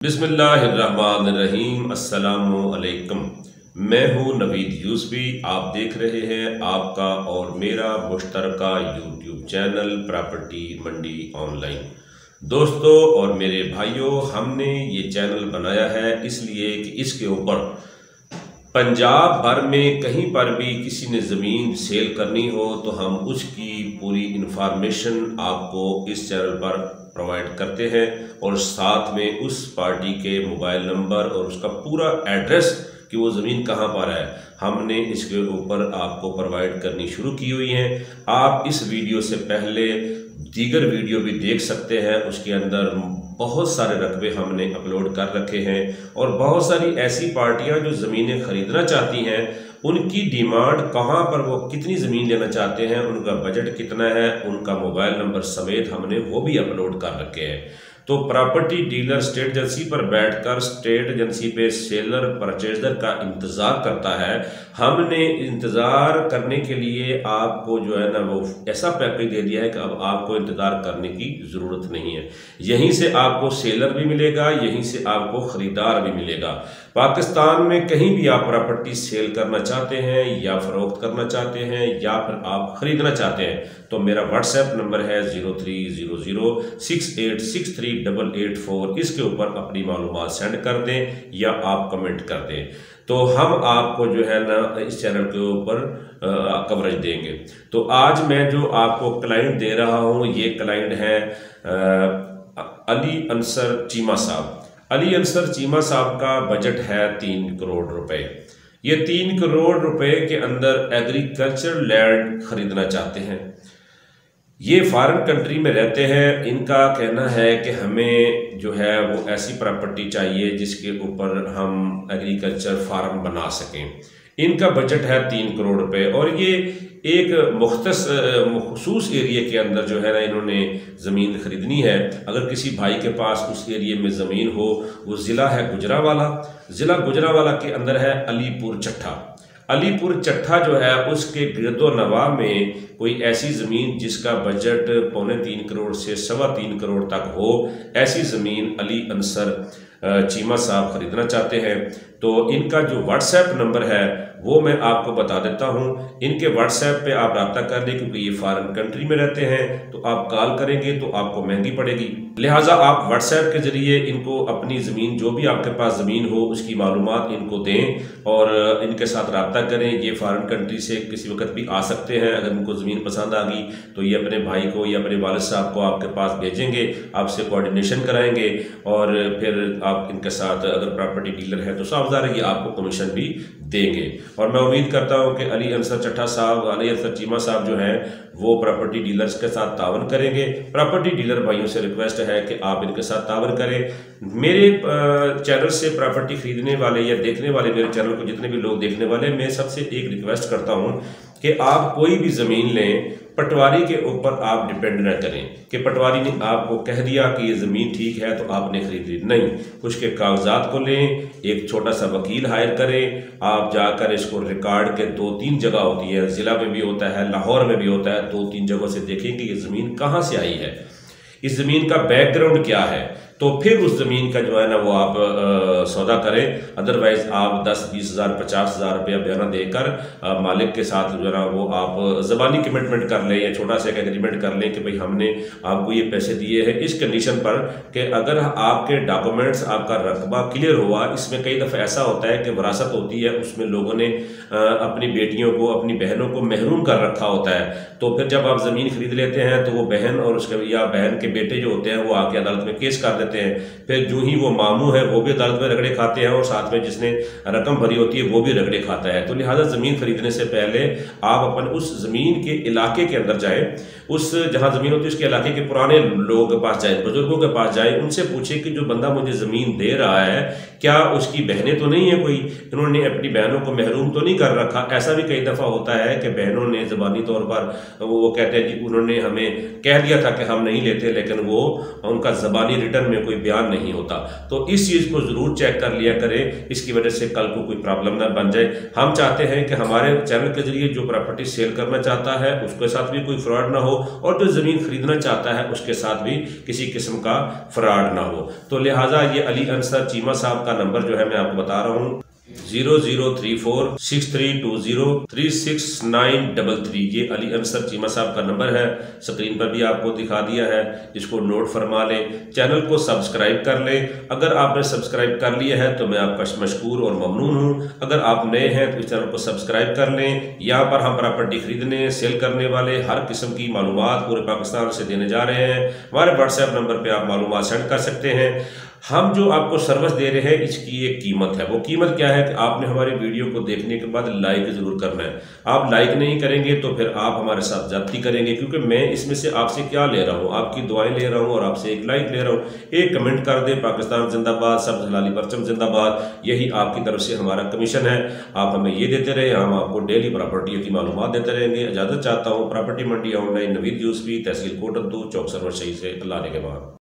बिस्मिल्लाहिर्रहमानिर्रहीम। अस्सलामुअलैकुम। मैं हूँ नवीद यूसुफी। आप देख रहे हैं आपका और मेरा मुश्तरका यूट्यूब चैनल प्रॉपर्टी मंडी ऑनलाइन। दोस्तों और मेरे भाइयों, हमने ये चैनल बनाया है इसलिए कि इसके ऊपर पंजाब भर में कहीं पर भी किसी ने ज़मीन सेल करनी हो तो हम उसकी पूरी इंफॉर्मेशन आपको इस चैनल पर प्रोवाइड करते हैं और साथ में उस पार्टी के मोबाइल नंबर और उसका पूरा एड्रेस कि वो ज़मीन कहाँ पर है हमने इसके ऊपर आपको प्रोवाइड करनी शुरू की हुई है। आप इस वीडियो से पहले दीगर वीडियो भी देख सकते हैं, उसके अंदर बहुत सारे रकबे हमने अपलोड कर रखे हैं और बहुत सारी ऐसी पार्टियां जो ज़मीनें ख़रीदना चाहती हैं उनकी डिमांड कहां पर, वो कितनी ज़मीन लेना चाहते हैं, उनका बजट कितना है, उनका मोबाइल नंबर समेत हमने वो भी अपलोड कर रखे हैं। तो प्रॉपर्टी डीलर स्टेट एजेंसी पर बैठकर स्टेट एजेंसी पे सेलर परचेजर का इंतज़ार करता है। हमने इंतज़ार करने के लिए आपको जो है ना वो ऐसा पैकेज दे दिया है कि अब आपको इंतज़ार करने की ज़रूरत नहीं है। यहीं से आपको सेलर भी मिलेगा, यहीं से आपको ख़रीदार भी मिलेगा। पाकिस्तान में कहीं भी आप प्रॉपर्टी सेल करना चाहते हैं या फ़रोख्त करना चाहते हैं या फिर आप ख़रीदना चाहते हैं तो मेरा व्हाट्सएप नंबर है 030068638884। इसके ऊपर अपनी मालूमात सेंड कर दें या आप कमेंट कर दें तो हम आपको जो है ना इस चैनल के ऊपर कवरेज देंगे। तो आज मैं जो आपको क्लाइंट दे रहा हूँ ये क्लाइंट है अली अंसर चीमा साहब। अली अंसर चीमा साहब का बजट है 3 करोड़ रुपए। ये 3 करोड़ रुपए के अंदर एग्रीकल्चर लैंड खरीदना चाहते हैं। ये फॉरेन कंट्री में रहते हैं। इनका कहना है कि हमें जो है वो ऐसी प्रॉपर्टी चाहिए जिसके ऊपर हम एग्रीकल्चर फार्म बना सकें। इनका बजट है 3 करोड़ रुपए और ये एक मखसूस एरिया के अंदर जो है ना इन्होंने ज़मीन खरीदनी है। अगर किसी भाई के पास उस एरिया में ज़मीन हो, वो ज़िला है गुजरावाला। ज़िला गुजरावाला के अंदर है अलीपुर चट्ठा। अलीपुर चट्ठा जो है उसके गिरदो नवा में कोई ऐसी ज़मीन जिसका बजट 3.25 करोड़ से 3.25 करोड़ तक हो, ऐसी ज़मीन अली अंसर चीमा साहब खरीदना चाहते हैं। तो इनका जो व्हाट्सएप नंबर है वो मैं आपको बता देता हूं। इनके व्हाट्सएप पे आप रब्ता कर लें क्योंकि ये फॉरेन कंट्री में रहते हैं तो आप कॉल करेंगे तो आपको महंगी पड़ेगी, लिहाजा आप व्हाट्सएप के जरिए इनको अपनी ज़मीन, जो भी आपके पास ज़मीन हो उसकी मालूमात इनको दें और इनके साथ रब्ता करें। ये फॉरेन कंट्री से किसी वक्त भी आ सकते हैं। अगर इनको ज़मीन पसंद आ गई तो ये अपने भाई को या अपने वालिद साहब को आपके पास भेजेंगे, आपसे कोऑर्डिनेशन कराएंगे और फिर आप इनके साथ अगर प्रॉपर्टी डीलर है तो सावधान रहिए, आपको कमीशन भी देंगे। और मैं उम्मीद करता हूं कि अली अंसर चट्ठा साहब, अली अंसर चीमा साहब जो हैं वो प्रॉपर्टी डीलर्स के साथ तावन करेंगे। प्रॉपर्टी डीलर भाइयों से रिक्वेस्ट है कि आप इनके साथ तावन करें। मेरे चैनल से प्रॉपर्टी खरीदने वाले या देखने वाले, मेरे चैनल को जितने भी लोग देखने वाले, मैं सबसे एक रिक्वेस्ट करता हूं कि आप कोई भी ज़मीन लें, पटवारी के ऊपर आप डिपेंड न करें कि पटवारी ने आपको कह दिया कि ये ज़मीन ठीक है तो आपने खरीद ली। नहीं, उसके कागजात को लें, एक छोटा सा वकील हायर करें, आप जाकर इसको रिकॉर्ड के 2-3 जगह होती है, ज़िला में भी होता है, लाहौर में भी होता है, 2-3 जगहों से देखें कि ये ज़मीन कहाँ से आई है, इस ज़मीन का बैकग्राउंड क्या है, तो फिर उस ज़मीन का जो है ना वो आप सौदा करें। अदरवाइज़ आप 10-20 हज़ार 50 हज़ार रुपया बयाना देकर मालिक के साथ जो है ना वो आप ज़बानी कमिटमेंट कर लें या छोटा सा एक एग्रीमेंट कर लें कि भाई हमने आपको ये पैसे दिए हैं इस कंडीशन पर कि अगर आपके डॉक्यूमेंट्स, आपका रकबा क्लियर हुआ। इसमें कई दफ़ा ऐसा होता है कि विरासत होती है, उसमें लोगों ने अपनी बेटियों को, अपनी बहनों को महरूम कर रखा होता है, तो फिर जब आप ज़मीन खरीद लेते हैं तो वो बहन और उसके या बहन के बेटे जो होते हैं वो आके अदालत में केस कर देते हैं। फिर जो ही वो मामू है वो भी अदालत में रगड़े खाते हैं और साथ में जिसने रकम भरी होती है वो भी रगड़े खाता है। तो लिहाजा ज़मीन खरीदने से पहले आप अपन उस ज़मीन के इलाके के अंदर जाएं, उस जहाँ ज़मीन होती है उसके इलाके के पुराने लोगों के पास जाएं, बुजुर्गों के पास जाएं, उनसे पूछें कि जो बंदा मुझे ज़मीन दे रहा है क्या उसकी बहनें तो नहीं है कोई, इन्होंने अपनी बहनों को महरूम तो नहीं कर रखा। ऐसा भी कई दफ़ा होता है कि बहनों ने ज़बानी तौर पर वो कहते हैं जी उन्होंने हमें कह दिया था कि हम नहीं लेते, लेकिन वो उनका ज़बानी रिटर्न में कोई बयान नहीं होता। तो इस चीज़ को ज़रूर चेक कर लिया करें, इसकी वजह से कल को कोई प्रॉब्लम ना बन जाए। हम चाहते हैं कि हमारे चैनल के जरिए जो प्रॉपर्टी सेल करना चाहता है उसके साथ भी कोई फ्रॉड ना हो, और जो ज़मीन खरीदना चाहता है उसके साथ भी किसी किस्म का फ्रॉड ना हो। तो लिहाजा ये अली अंसर चीमा साहब का नंबर जो है मैं आपको बता रहा हूँ 00346320369333। ये अली अंसर चीमा साहब का नंबर है, स्क्रीन पर भी आपको दिखा दिया है, इसको नोट फरमा लें। चैनल को सब्सक्राइब कर लें, अगर आपने सब्सक्राइब कर लिया है तो मैं आपका मशकूर और ममनून हूँ। अगर आप नए हैं तो इस चैनल को सब्सक्राइब कर लें। यहाँ पर हम प्रॉपर्टी खरीदने सेल करने वाले हर किस्म की मालूमात पूरे पाकिस्तान से देने जा रहे हैं। हमारे व्हाट्सएप नंबर पर आप मालूमात सेंड कर सकते हैं। हम जो आपको सर्विस दे रहे हैं इसकी एक कीमत है। वो कीमत क्या है कि आपने हमारे वीडियो को देखने के बाद लाइक जरूर करना है। आप लाइक नहीं करेंगे तो फिर आप हमारे साथ ज्यादती करेंगे, क्योंकि मैं इसमें से आपसे क्या ले रहा हूँ, आपकी दुआएं ले रहा हूँ और आपसे एक लाइक ले रहा हूँ। एक कमेंट कर दे पाकिस्तान जिंदाबाद, सब हलाली परचम जिंदाबाद, यही आपकी तरफ से हमारा कमीशन है। आप हमें ये देते रहे, हम आपको डेली प्रॉपर्टी की मालूमात देते रहेंगे। इजाजत चाहता हूँ। प्रॉपर्टी मंडी ऑनलाइन नवीद यूसुफी, तहसील कोटद्दू, चौक सरवर शही से। अल्लाह के बाद।